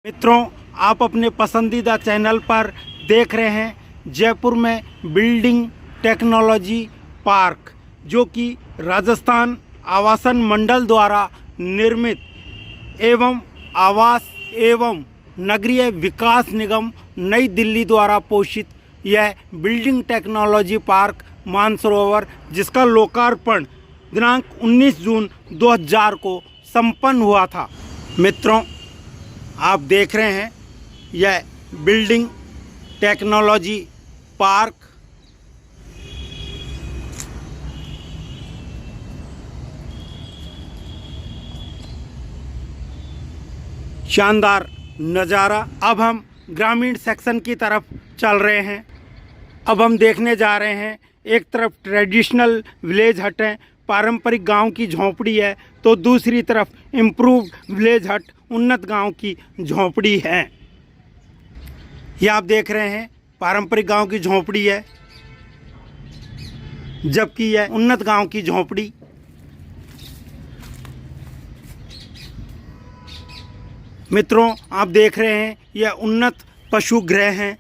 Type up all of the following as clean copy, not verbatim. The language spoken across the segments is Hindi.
मित्रों, आप अपने पसंदीदा चैनल पर देख रहे हैं जयपुर में बिल्डिंग टेक्नोलॉजी पार्क, जो कि राजस्थान आवासन मंडल द्वारा निर्मित एवं आवास एवं नगरीय विकास निगम नई दिल्ली द्वारा पोषित यह बिल्डिंग टेक्नोलॉजी पार्क मानसरोवर, जिसका लोकार्पण दिनांक 19 जून 2000 को संपन्न हुआ था। मित्रों, आप देख रहे हैं यह बिल्डिंग टेक्नोलॉजी पार्क शानदार नज़ारा। अब हम ग्रामीण सेक्शन की तरफ चल रहे हैं। अब हम देखने जा रहे हैं, एक तरफ ट्रेडिशनल विलेज हट है, पारंपरिक गांव की झोंपड़ी है, तो दूसरी तरफ इम्प्रूव्ड विलेज हट, उन्नत गांव की झोंपड़ी है। ये आप देख रहे हैं पारंपरिक गांव की झोंपड़ी है, जबकि यह उन्नत गांव की झोंपड़ी। मित्रों, आप देख रहे हैं यह उन्नत पशु गृह हैं।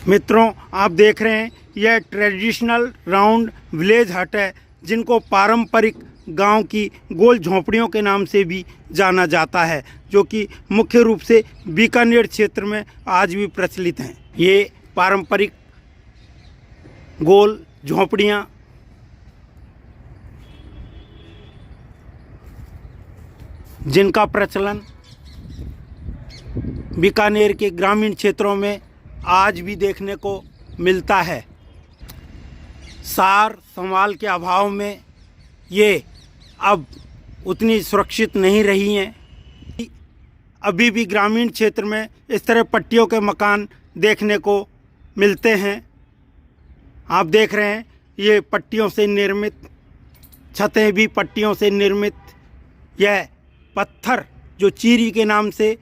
मित्रों, आप देख रहे हैं यह ट्रेडिशनल राउंड विलेज हट है, जिनको पारंपरिक गांव की गोल झोंपड़ियों के नाम से भी जाना जाता है, जो कि मुख्य रूप से बीकानेर क्षेत्र में आज भी प्रचलित हैं। ये पारंपरिक गोल झोंपड़ियाँ जिनका प्रचलन बीकानेर के ग्रामीण क्षेत्रों में आज भी देखने को मिलता है। सार संभाल के अभाव में ये अब उतनी सुरक्षित नहीं रही हैं। अभी भी ग्रामीण क्षेत्र में इस तरह पट्टियों के मकान देखने को मिलते हैं। आप देख रहे हैं ये पट्टियों से निर्मित, छतें भी पट्टियों से निर्मित। यह पत्थर जो चीरी के नाम से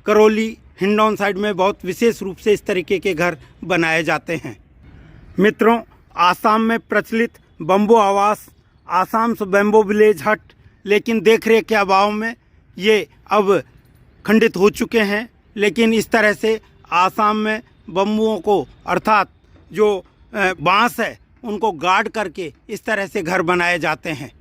करौली हिंडौन साइड में बहुत विशेष रूप से इस तरीके के घर बनाए जाते हैं। मित्रों, आसाम में प्रचलित बम्बो आवास, आसाम से बैम्बो विलेज हट, लेकिन देखरेख के अभाव में ये अब खंडित हो चुके हैं। लेकिन इस तरह से आसाम में बम्बुओं को, अर्थात जो बांस है, उनको गार्ड करके इस तरह से घर बनाए जाते हैं।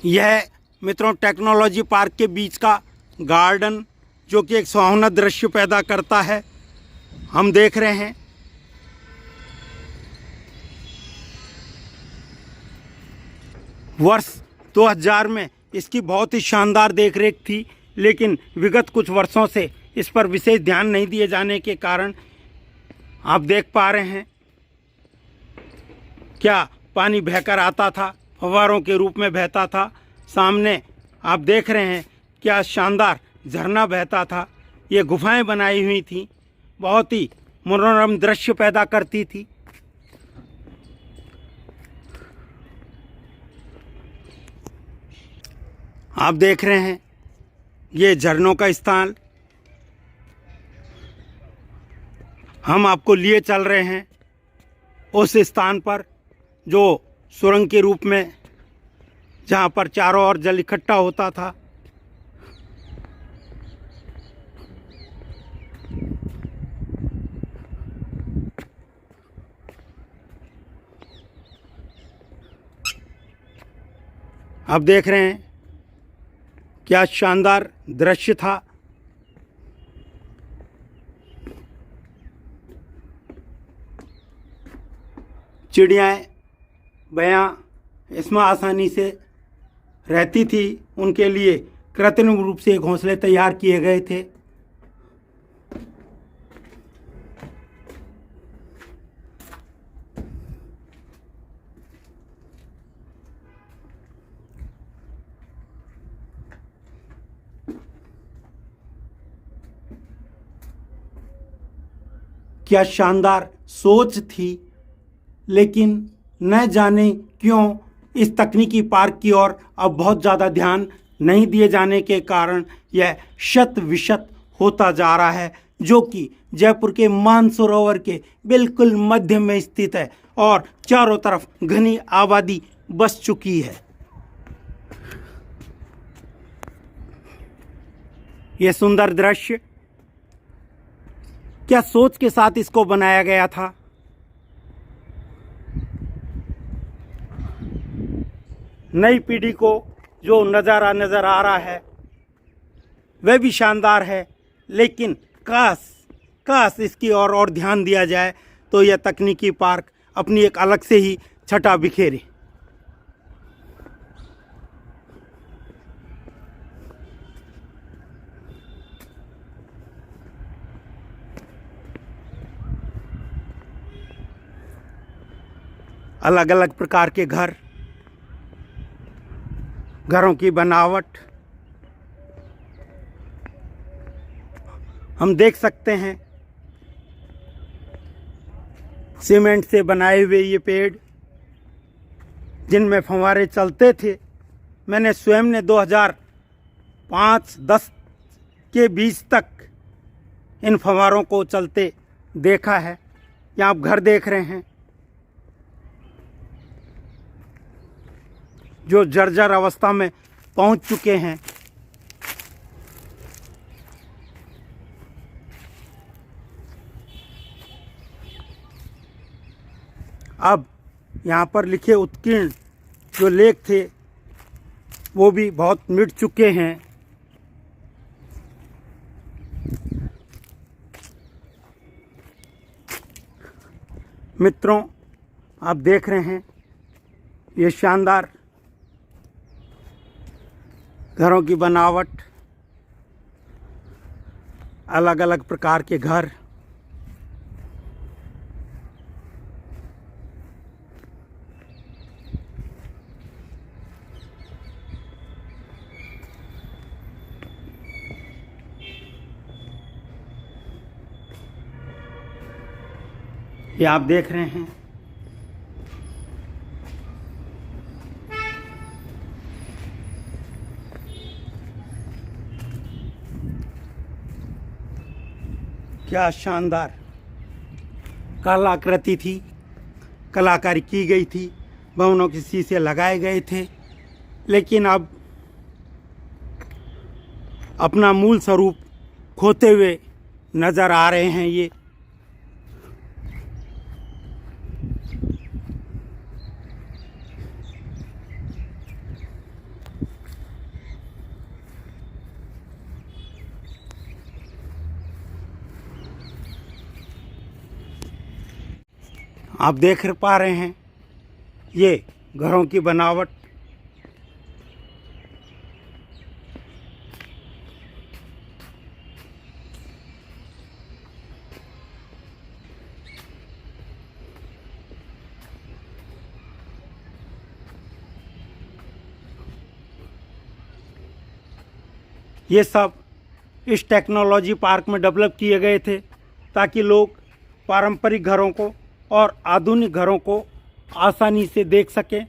यह मित्रों टेक्नोलॉजी पार्क के बीच का गार्डन, जो कि एक सुहावना दृश्य पैदा करता है, हम देख रहे हैं। वर्ष 2000 में इसकी बहुत ही शानदार देखरेख थी, लेकिन विगत कुछ वर्षों से इस पर विशेष ध्यान नहीं दिए जाने के कारण आप देख पा रहे हैं क्या पानी बहकर आता था, फव्वारों के रूप में बहता था। सामने आप देख रहे हैं क्या शानदार झरना बहता था। ये गुफाएं बनाई हुई थी, बहुत ही मनोरम दृश्य पैदा करती थी। आप देख रहे हैं ये झरनों का स्थान। हम आपको लिए चल रहे हैं उस स्थान पर जो सुरंग के रूप में, जहाँ पर चारों ओर जल इकट्ठा होता था। आप देख रहे हैं क्या शानदार दृश्य था। चिड़ियाएँ, बयां इसमें आसानी से रहती थी। उनके लिए कृत्रिम रूप से घोंसले तैयार किए गए थे। क्या शानदार सोच थी, लेकिन न जाने क्यों इस तकनीकी पार्क की ओर अब बहुत ज़्यादा ध्यान नहीं दिए जाने के कारण यह शत विशत होता जा रहा है, जो कि जयपुर के मानसरोवर के बिल्कुल मध्य में स्थित है और चारों तरफ घनी आबादी बस चुकी है। ये सुंदर दृश्य क्या सोच के साथ इसको बनाया गया था। नई पीढ़ी को जो नज़ारा नज़र आ रहा है वह भी शानदार है, लेकिन काश इसकी और ध्यान दिया जाए तो यह तकनीकी पार्क अपनी एक अलग से ही छटा बिखेरे। अलग अलग प्रकार के घरों की बनावट हम देख सकते हैं। सीमेंट से बनाए हुए ये पेड़ जिनमें फव्वारे चलते थे, मैंने स्वयं ने 2005-10 के बीच तक इन फव्वारों को चलते देखा है। यहाँ आप घर देख रहे हैं जो जर्जर अवस्था में पहुंच चुके हैं। अब यहाँ पर लिखे उत्कीर्ण जो लेख थे वो भी बहुत मिट चुके हैं। मित्रों, आप देख रहे हैं ये शानदार घरों की बनावट, अलग अलग प्रकार के घर। ये आप देख रहे हैं क्या शानदार कलाकृति थी, कलाकारी की गई थी, भवनों के शीशे लगाए गए थे, लेकिन अब अपना मूल स्वरूप खोते हुए नज़र आ रहे हैं। ये आप देख पा रहे हैं ये घरों की बनावट। ये सब इस टेक्नोलॉजी पार्क में डेवलप किए गए थे ताकि लोग पारंपरिक घरों को और आधुनिक घरों को आसानी से देख सकें,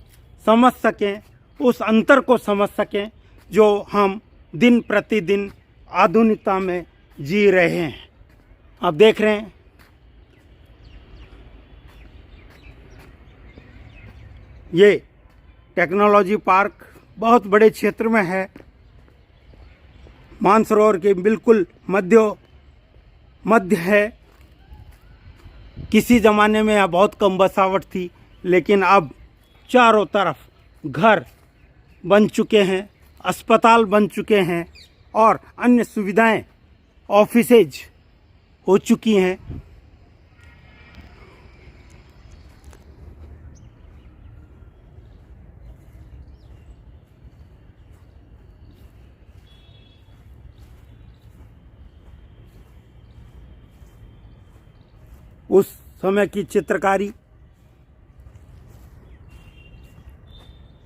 समझ सकें, उस अंतर को समझ सकें जो हम दिन प्रतिदिन आधुनिकता में जी रहे हैं। आप देख रहे हैं ये टेक्नोलॉजी पार्क बहुत बड़े क्षेत्र में है, मानसरोवर के बिल्कुल मध्य है। किसी ज़माने में यहाँ बहुत कम बसावट थी, लेकिन अब चारों तरफ घर बन चुके हैं, अस्पताल बन चुके हैं और अन्य सुविधाएं, ऑफिसेज हो चुकी हैं। उस समय की चित्रकारी,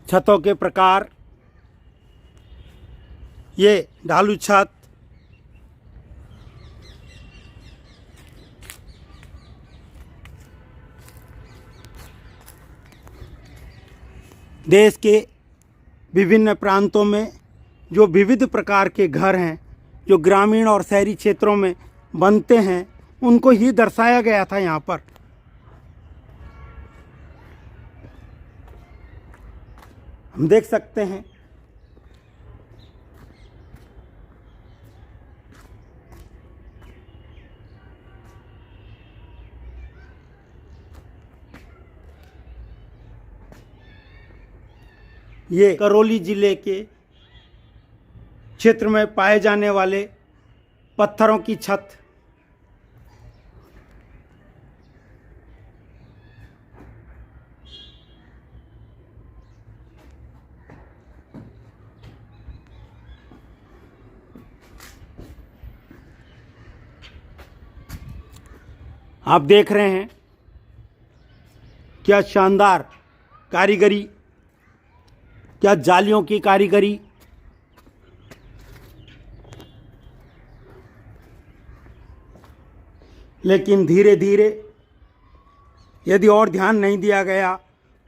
छतों के प्रकार, ये ढालू छत, देश के विभिन्न प्रांतों में जो विविध प्रकार के घर हैं जो ग्रामीण और शहरी क्षेत्रों में बनते हैं, उनको ही दर्शाया गया था यहाँ पर। हम देख सकते हैं ये करौली जिले के क्षेत्र में पाए जाने वाले पत्थरों की छत। आप देख रहे हैं क्या शानदार कारीगरी, क्या जालियों की कारीगरी। लेकिन धीरे धीरे यदि और ध्यान नहीं दिया गया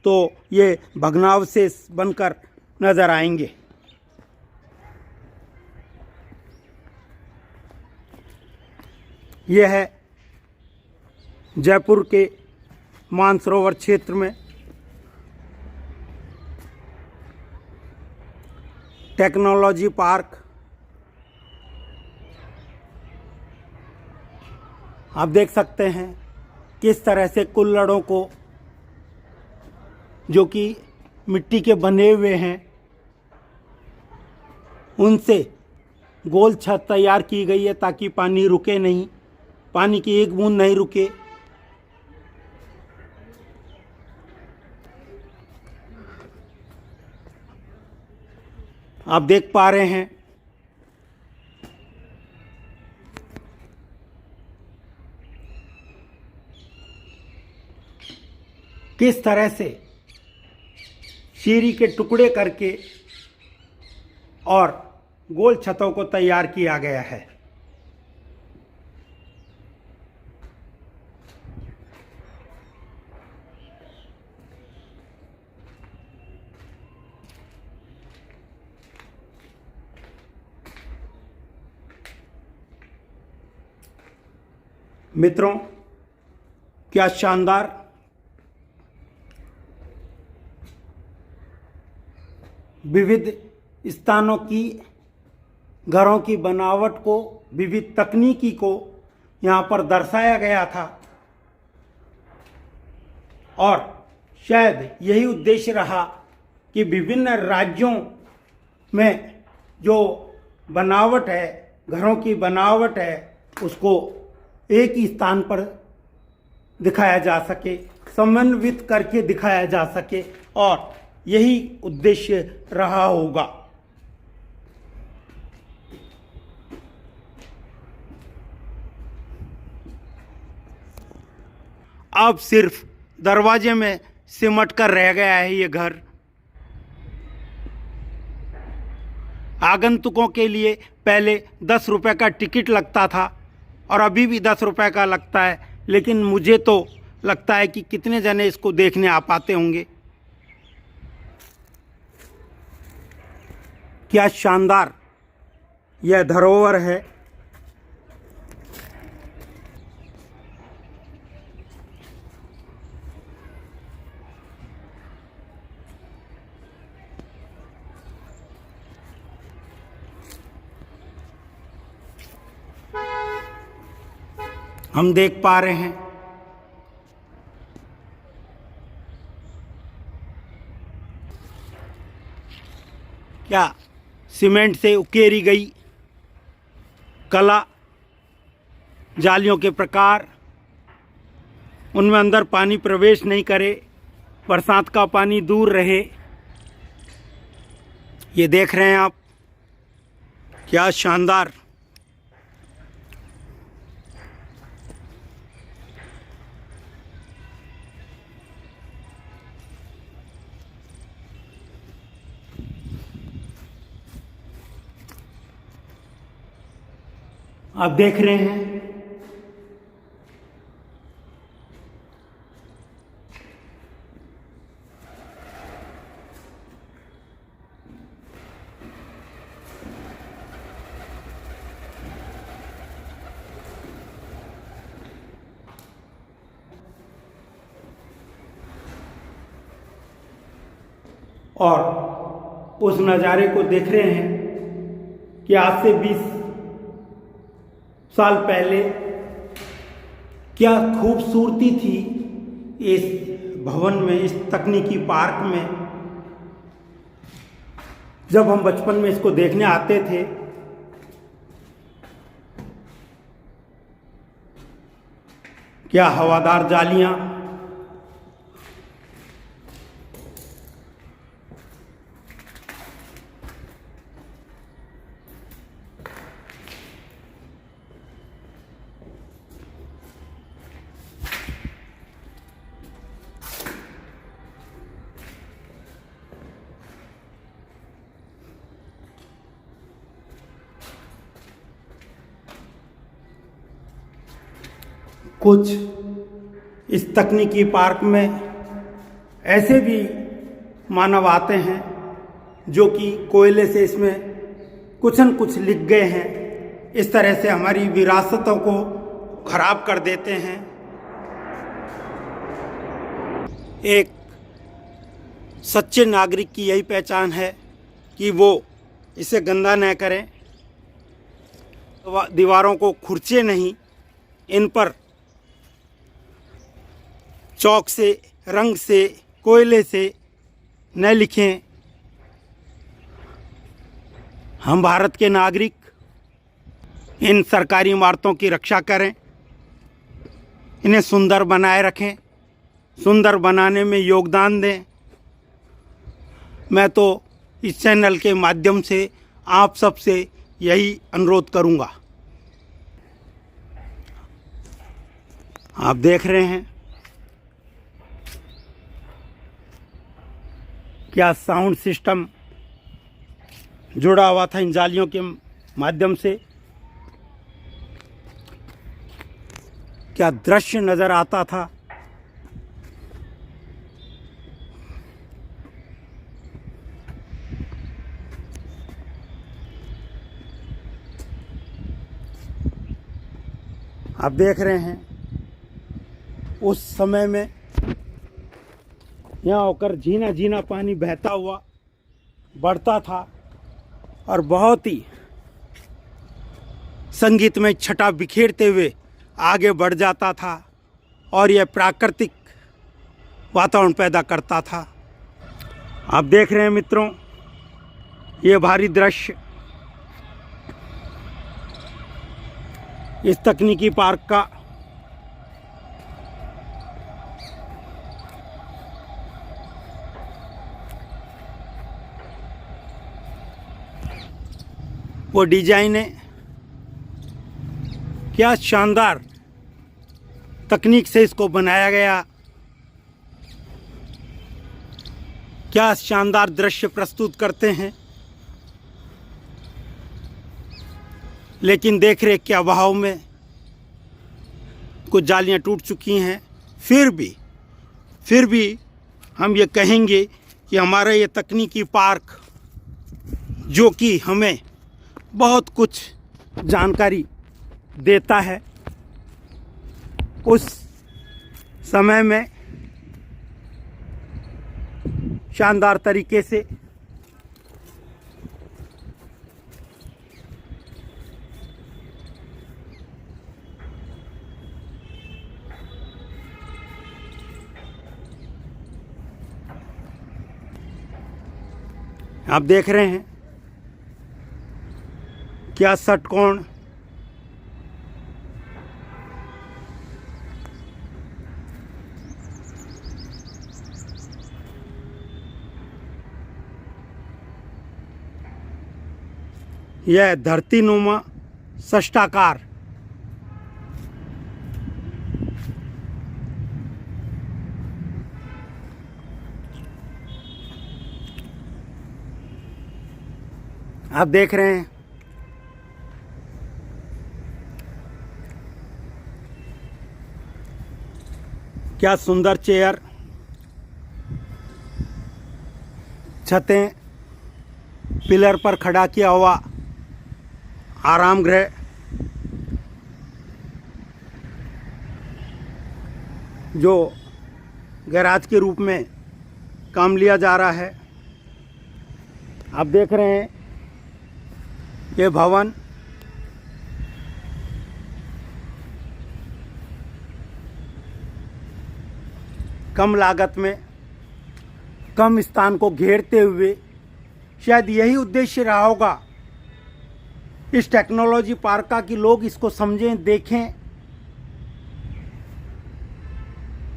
तो ये भग्नावशेष बनकर नजर आएंगे। यह है जयपुर के मानसरोवर क्षेत्र में टेक्नोलॉजी पार्क। आप देख सकते हैं किस तरह से कुल्हड़ों को, जो कि मिट्टी के बने हुए हैं, उनसे गोल छत तैयार की गई है ताकि पानी रुके नहीं, पानी की एक बूंद नहीं रुके। आप देख पा रहे हैं किस तरह से सीढ़ी के टुकड़े करके और गोल छतों को तैयार किया गया है। मित्रों, क्या शानदार विविध स्थानों की घरों की बनावट को, विविध तकनीकी को यहाँ पर दर्शाया गया था। और शायद यही उद्देश्य रहा कि विभिन्न राज्यों में जो बनावट है, घरों की बनावट है, उसको एक ही स्थान पर दिखाया जा सके, समन्वित करके दिखाया जा सके, और यही उद्देश्य रहा होगा। अब सिर्फ दरवाजे में सिमट कर रह गया है ये घर। आगंतुकों के लिए पहले 10 रुपए का टिकट लगता था और अभी भी 10 रुपए का लगता है, लेकिन मुझे तो लगता है कि कितने जने इसको देखने आ पाते होंगे। क्या शानदार यह धरोहर है। हम देख पा रहे हैं क्या सीमेंट से उकेरी गई कला, जालियों के प्रकार, उनमें अंदर पानी प्रवेश नहीं करे, बरसात का पानी दूर रहे। ये देख रहे हैं आप, क्या शानदार। आप देख रहे हैं और उस नज़ारे को देख रहे हैं कि आज से 20 साल पहले क्या खूबसूरती थी इस भवन में, इस तकनीकी पार्क में। जब हम बचपन में इसको देखने आते थे क्या हवादार जालियां, कुछ इस तकनीकी पार्क में ऐसे भी मानव आते हैं जो कि कोयले से इसमें कुछ न कुछ लिख गए हैं। इस तरह से हमारी विरासतों को खराब कर देते हैं। एक सच्चे नागरिक की यही पहचान है कि वो इसे गंदा न करें, दीवारों को खुरचे नहीं, इन पर चौक से, रंग से, कोयले से न लिखें। हम भारत के नागरिक इन सरकारी इमारतों की रक्षा करें, इन्हें सुंदर बनाए रखें, सुंदर बनाने में योगदान दें। मैं तो इस चैनल के माध्यम से आप सबसे यही अनुरोध करूंगा। आप देख रहे हैं क्या साउंड सिस्टम जुड़ा हुआ था इन जालियों के माध्यम से, क्या दृश्य नज़र आता था। आप देख रहे हैं उस समय में यहाँ होकर झीना झीना पानी बहता हुआ बढ़ता था और बहुत ही संगीतमय छटा बिखेरते हुए आगे बढ़ जाता था और यह प्राकृतिक वातावरण पैदा करता था। आप देख रहे हैं मित्रों, ये भारी दृश्य इस तकनीकी पार्क का। वो डिजाइन है, क्या शानदार तकनीक से इसको बनाया गया, क्या शानदार दृश्य प्रस्तुत करते हैं। लेकिन देख रेख के अभाव में कुछ जालियां टूट चुकी हैं। फिर भी हम ये कहेंगे कि हमारा ये तकनीकी पार्क जो कि हमें बहुत कुछ जानकारी देता है, उस समय में शानदार तरीके से आप देख रहे हैं क्या षटकोण, यह धरतीनुमा षष्ठाकार। आप देख रहे हैं क्या सुंदर चेयर, छतें, पिलर पर खड़ा किया हुआ आराम गृह, जो गैराज के रूप में काम लिया जा रहा है। आप देख रहे हैं ये भवन कम लागत में, कम स्थान को घेरते हुए शायद यही उद्देश्य रहा होगा इस टेक्नोलॉजी पार्क का कि लोग इसको समझें, देखें।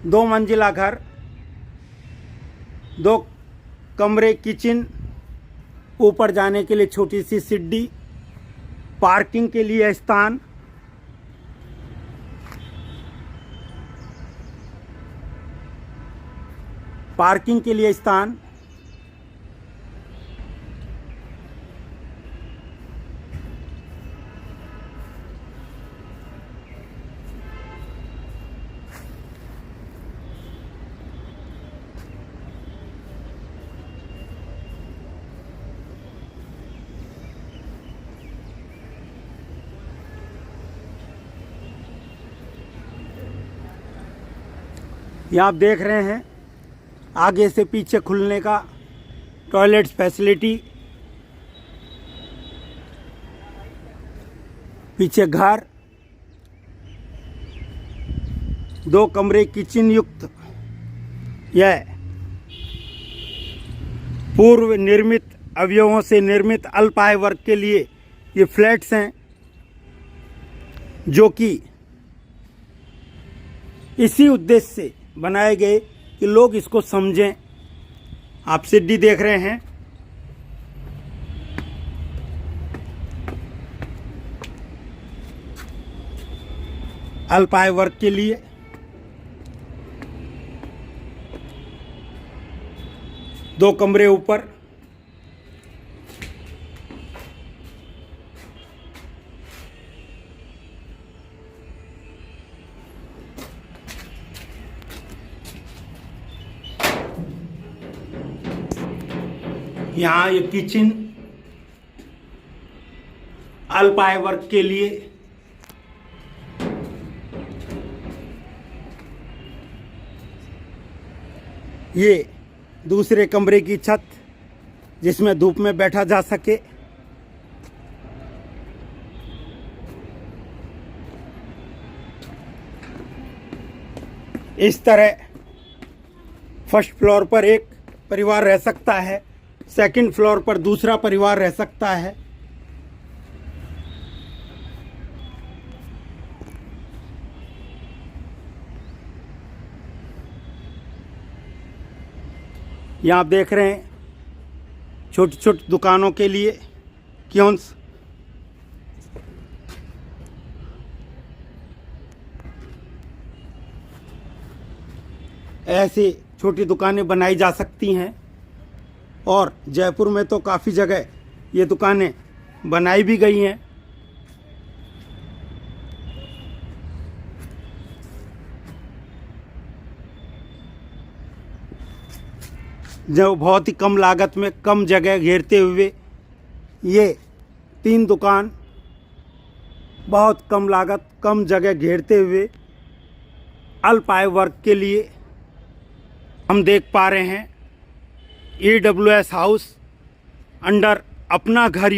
2 मंजिला घर, 2 कमरे, किचन, ऊपर जाने के लिए छोटी सी सीढ़ी, पार्किंग के लिए स्थान, पार्किंग के लिए स्थान, ये आप देख रहे हैं आगे से पीछे खुलने का टॉयलेट फैसिलिटी, पीछे घर, 2 कमरे किचन युक्त यह पूर्व निर्मित अवयवों से निर्मित अल्प आय वर्ग के लिए ये फ्लैट्स हैं, जो कि इसी उद्देश्य से बनाए गए कि लोग इसको समझें। आप सीढ़ी देख रहे हैं, अल्प आय वर्ग के लिए। दो कमरे ऊपर, यहाँ ये किचन अल्प आय वर्ग के लिए। ये दूसरे कमरे की छत जिसमें धूप में बैठा जा सके। इस तरह फर्स्ट फ्लोर पर एक परिवार रह सकता है, सेकंड फ्लोर पर दूसरा परिवार रह सकता है। यहाँ आप देख रहे हैं छोटी छोटी दुकानों के लिए कियोस्क। ऐसी छोटी दुकानें बनाई जा सकती हैं और जयपुर में तो काफ़ी जगह ये दुकानें बनाई भी गई हैं। जो बहुत ही कम लागत में कम जगह घेरते हुए ये 3 दुकान बहुत कम लागत कम जगह घेरते हुए अल्प आय वर्ग के लिए हम देख पा रहे हैं। EWS हाउस अंडर अपना घर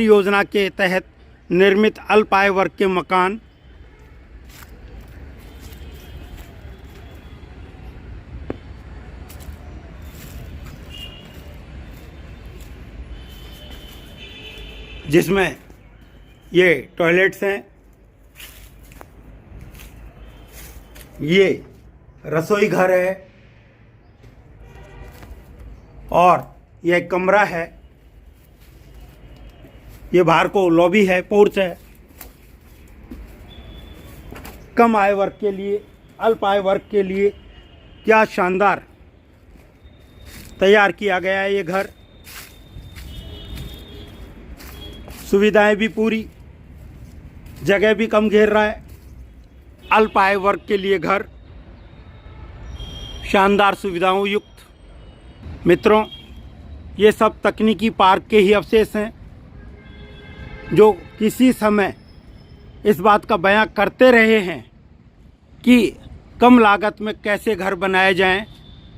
योजना के तहत निर्मित अल्प आय वर्ग के मकान। जिसमें ये टॉयलेट्स हैं, ये रसोई घर है और यह कमरा है। ये बाहर को लॉबी है, पोर्च है। कम आय वर्ग के लिए, अल्प आय वर्ग के लिए क्या शानदार तैयार किया गया है ये घर। सुविधाएं भी पूरी, जगह भी कम घेर रहा है। अल्प आय वर्ग के लिए घर शानदार सुविधाओं युक्त। मित्रों, ये सब तकनीकी पार्क के ही अवशेष हैं जो किसी समय इस बात का बयां करते रहे हैं कि कम लागत में कैसे घर बनाए जाएं,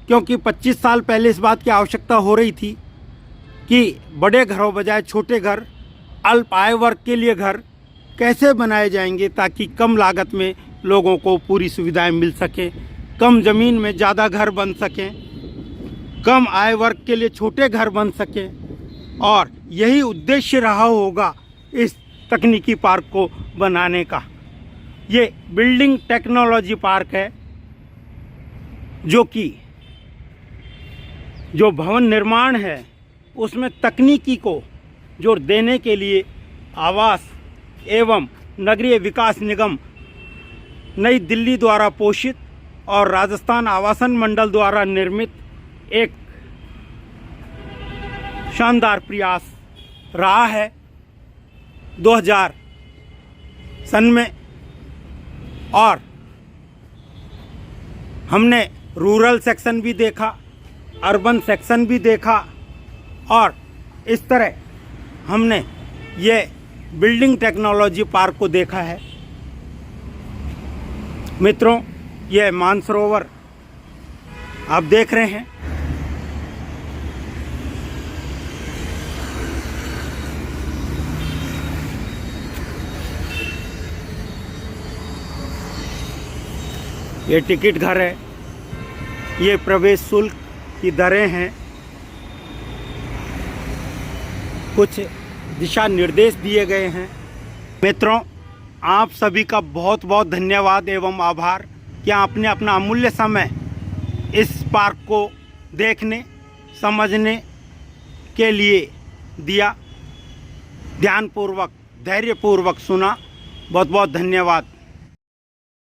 क्योंकि 25 साल पहले इस बात की आवश्यकता हो रही थी कि बड़े घरों बजाय छोटे घर, अल्प आय वर्ग के लिए घर कैसे बनाए जाएंगे ताकि कम लागत में लोगों को पूरी सुविधाएं मिल सकें, कम ज़मीन में ज़्यादा घर बन सकें। कम आय वर्ग के लिए छोटे घर बन सकें और यही उद्देश्य रहा होगा इस तकनीकी पार्क को बनाने का। ये बिल्डिंग टेक्नोलॉजी पार्क है जो भवन निर्माण है उसमें तकनीकी को जोड़ देने के लिए आवास एवं नगरीय विकास निगम नई दिल्ली द्वारा पोषित और राजस्थान आवासन मंडल द्वारा निर्मित एक शानदार प्रयास रहा है 2000 सन में। और हमने रूरल सेक्शन भी देखा, अर्बन सेक्शन भी देखा और इस तरह हमने ये बिल्डिंग टेक्नोलॉजी पार्क को देखा है। मित्रों, ये मानसरोवर आप देख रहे हैं। ये टिकट घर है, ये प्रवेश शुल्क की दरें हैं, कुछ दिशा निर्देश दिए गए हैं। मित्रों, आप सभी का बहुत बहुत धन्यवाद एवं आभार कि आपने अपना अमूल्य समय इस पार्क को देखने समझने के लिए दिया, ध्यानपूर्वक धैर्यपूर्वक सुना। बहुत बहुत धन्यवाद।